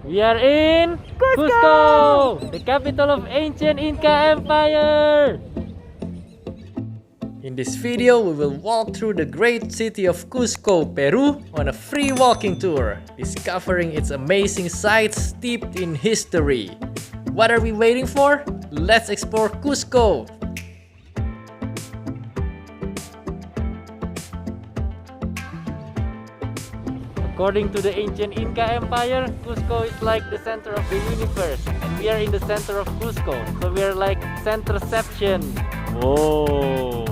We are in Cusco, the capital of ancient Inca Empire. In this video, we will walk through the great city of Cusco, Peru on a free walking tour, discovering its amazing sights steeped in history. What are we waiting for? Let's explore Cusco! According to the ancient Inca Empire, Cusco is like the center of the universe, and we are in the center of Cusco, so we are like centroception. Whoa!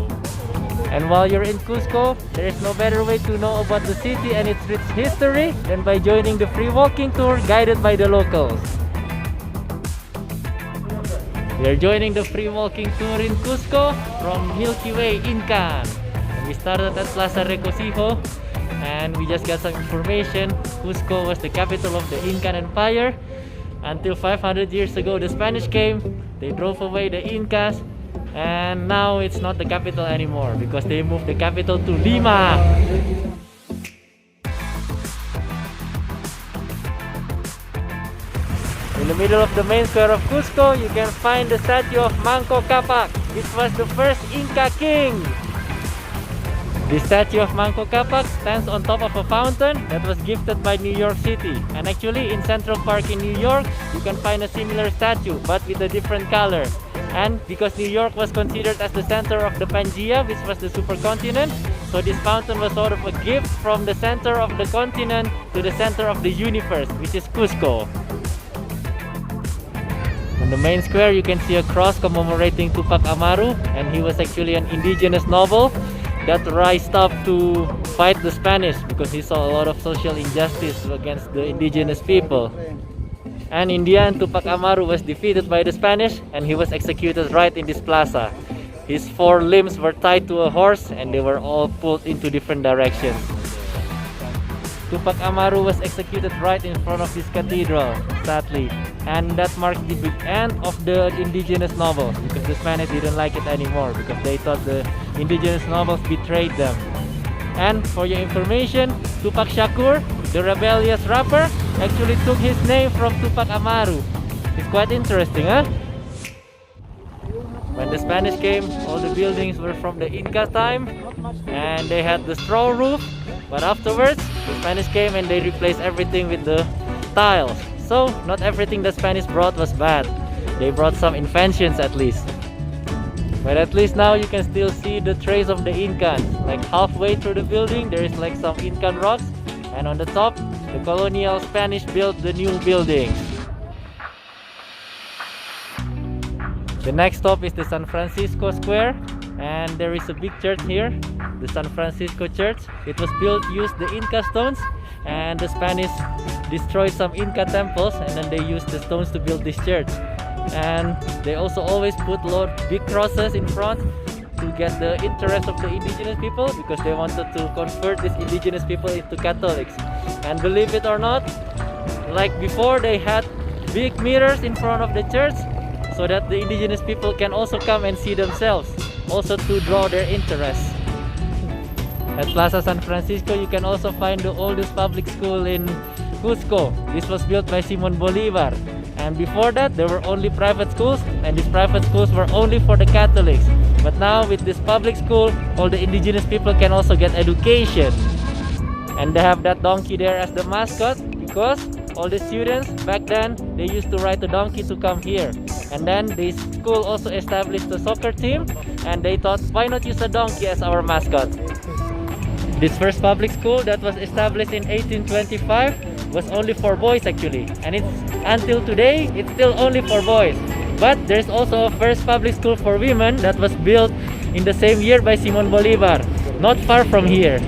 And while you're in Cusco, there is no better way to know about the city and its rich history than by joining the free walking tour guided by the locals. We are joining the free walking tour in Cusco from Milky Way, Incan. We started at Plaza Regocijo, and we just got some information. Cusco was the capital of the Incan Empire. Until 500 years ago, the Spanish came, they drove away the Incas, and now it's not the capital anymore because they moved the capital to Lima. In the middle of the main square of Cusco, you can find the statue of Manqu Qhapaq, which was the first Inca king. The statue of Manqu Qhapaq stands on top of a fountain that was gifted by New York City. And actually, in Central Park in New York, you can find a similar statue, but with a different color. And because New York was considered as the center of the Pangea, which was the supercontinent, so this fountain was sort of a gift from the center of the continent to the center of the universe, which is Cusco. On the main square, you can see a cross commemorating Tupac Amaru, and he was actually an indigenous noble that rised up to fight the Spanish because he saw a lot of social injustice against the indigenous people. And in the end, Tupac Amaru was defeated by the Spanish and he was executed right in this plaza. His 4 limbs were tied to a horse and they were all pulled into different directions. Tupac Amaru was executed right in front of this cathedral, sadly. And that marks the big end of the indigenous nobles because the Spanish didn't like it anymore because they thought the indigenous nobles betrayed them. And for your information, Tupac Shakur, the rebellious rapper, actually took his name from Tupac Amaru. It's quite interesting, huh? When the Spanish came, all the buildings were from the Inca time and they had the straw roof. But afterwards, the Spanish came and they replaced everything with the tiles. So, not everything the Spanish brought was bad. They brought some inventions at least. But at least now you can still see the trace of the Incans. Like halfway through the building, there is like some Incan rocks. And on the top, the colonial Spanish built the new buildings. The next stop is the San Francisco Square. And there is a big church here, the San Francisco Church. It was built using the Inca stones, and the Spanish destroyed some Inca temples and then they used the stones to build this church. And they also always put a lot of big crosses in front to get the interest of the indigenous people because they wanted to convert these indigenous people into Catholics. And believe it or not, like before, they had big mirrors in front of the church so that the indigenous people can also come and see themselves, also to draw their interest. At Plaza San Francisco, you can also find the oldest public school in Cusco. This was built by Simon Bolívar. And before that, there were only private schools, and these private schools were only for the Catholics. But now, with this public school, all the indigenous people can also get education. And they have that donkey there as the mascot because all the students back then, they used to ride the donkey to come here. And then the school also established a soccer team, and they thought, why not use a donkey as our mascot? This first public school that was established in 1825 was only for boys actually, and it's until today it's still only for boys. But there's also a first public school for women that was built in the same year by Simon Bolívar, not far from here.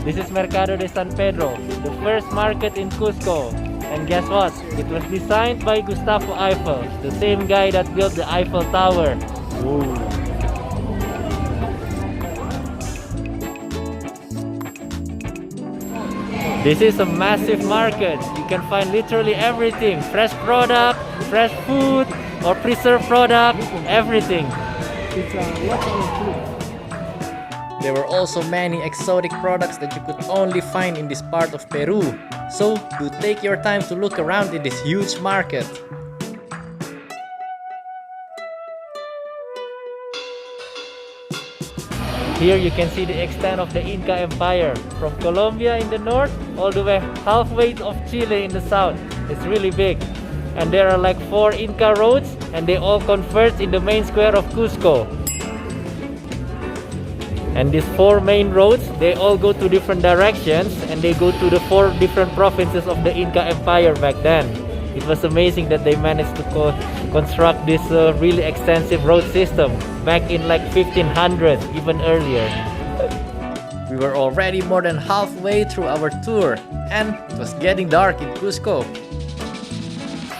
This is Mercado de San Pedro, the first market in Cusco. And guess what? It was designed by Gustave Eiffel, the same guy that built the Eiffel Tower. Ooh. This is a massive market. You can find literally everything. Fresh product, fresh food, or preserved product, everything. There were also many exotic products that you could only find in this part of Peru. So do take your time to look around in this huge market. Here you can see the extent of the Inca Empire, from Colombia in the north all the way halfway of Chile in the south. It's really big. And there are like 4 Inca roads, and they all converge in the main square of Cusco. And these 4 main roads, they all go to different directions, and they go to the 4 different provinces of the Inca Empire back then. It was amazing that they managed to construct this really extensive road system back in like 1500, even earlier. We were already more than halfway through our tour, and it was getting dark in Cusco.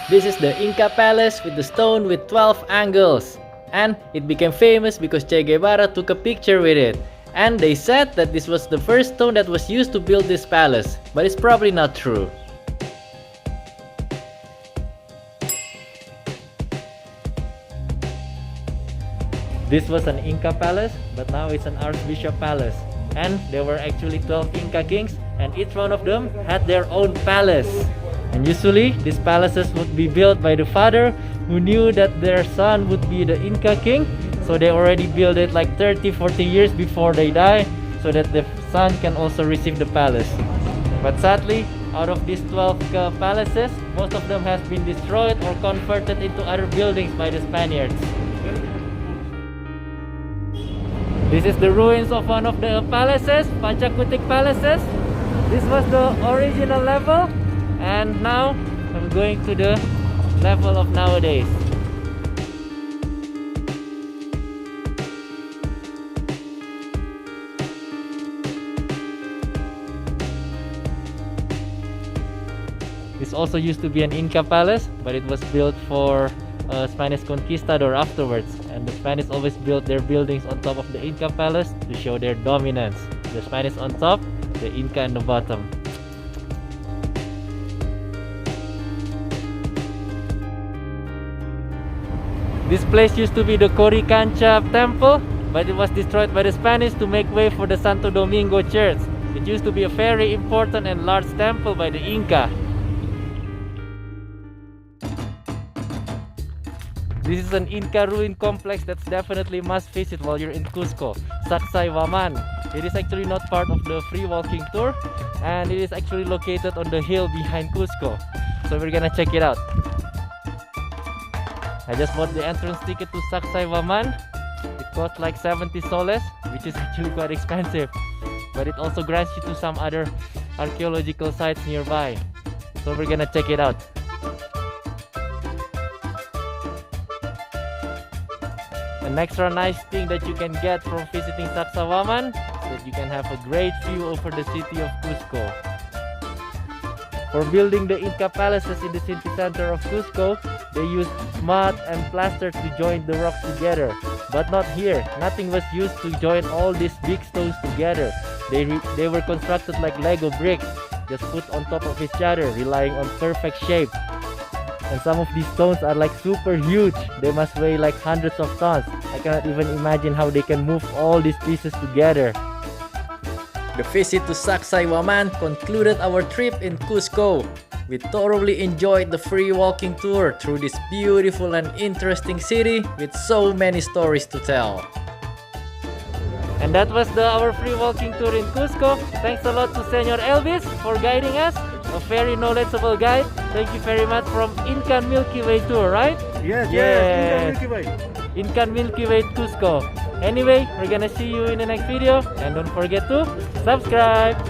This is the Inca Palace with the stone with 12 angles. And it became famous because Che Guevara took a picture with it. And they said that this was the first stone that was used to build this palace, but it's probably not true. This was an Inca palace, but now it's an Archbishop palace. And there were actually 12 Inca kings, and each one of them had their own palace. And usually, these palaces would be built by the father who knew that their son would be the Inca king. So they already built it like 30-40 years before they die, so that the son can also receive the palace. But sadly, out of these 12 palaces, most of them have been destroyed or converted into other buildings by the Spaniards. This is the ruins of one of the palaces, Panchakutik palaces. This was the original level, and now I'm going to the level of nowadays. This also used to be an Inca palace, but it was built for Spanish conquistador afterwards, and the Spanish always built their buildings on top of the Inca palace to show their dominance. The Spanish on top, the Inca on the bottom. This place used to be the Coricancha temple, but it was destroyed by the Spanish to make way for the Santo Domingo church. It used to be a very important and large temple by the Inca. This is an Inca ruin complex that's definitely must visit while you're in Cusco, Sacsayhuamán. It is actually not part of the free walking tour, and it is actually located on the hill behind Cusco. So we're gonna check it out. I just bought the entrance ticket to Sacsayhuamán. It cost like 70 soles, which is actually quite expensive. But it also grants you to some other archaeological sites nearby. So we're gonna check it out. An extra nice thing that you can get from visiting Sacsayhuamán is that you can have a great view over the city of Cusco. For building the Inca palaces in the city center of Cusco, they used mud and plaster to join the rocks together. But not here. Nothing was used to join all these big stones together. They were constructed like Lego bricks, just put on top of each other, relying on perfect shape. And some of these stones are like super huge. They must weigh like hundreds of tons. I cannot even imagine how they can move all these pieces together. The visit to Sacsayhuamán concluded our trip in Cusco. We thoroughly enjoyed the free walking tour through this beautiful and interesting city with so many stories to tell. And that was our free walking tour in Cusco. Thanks a lot to Señor Elviz for guiding us. A very knowledgeable guide. Thank you very much from Inkan Milky Way tour, right? Yes, Inkan Milky Way. Inkan Milky Way Cusco. Anyway, we're gonna see you in the next video, and don't forget to subscribe.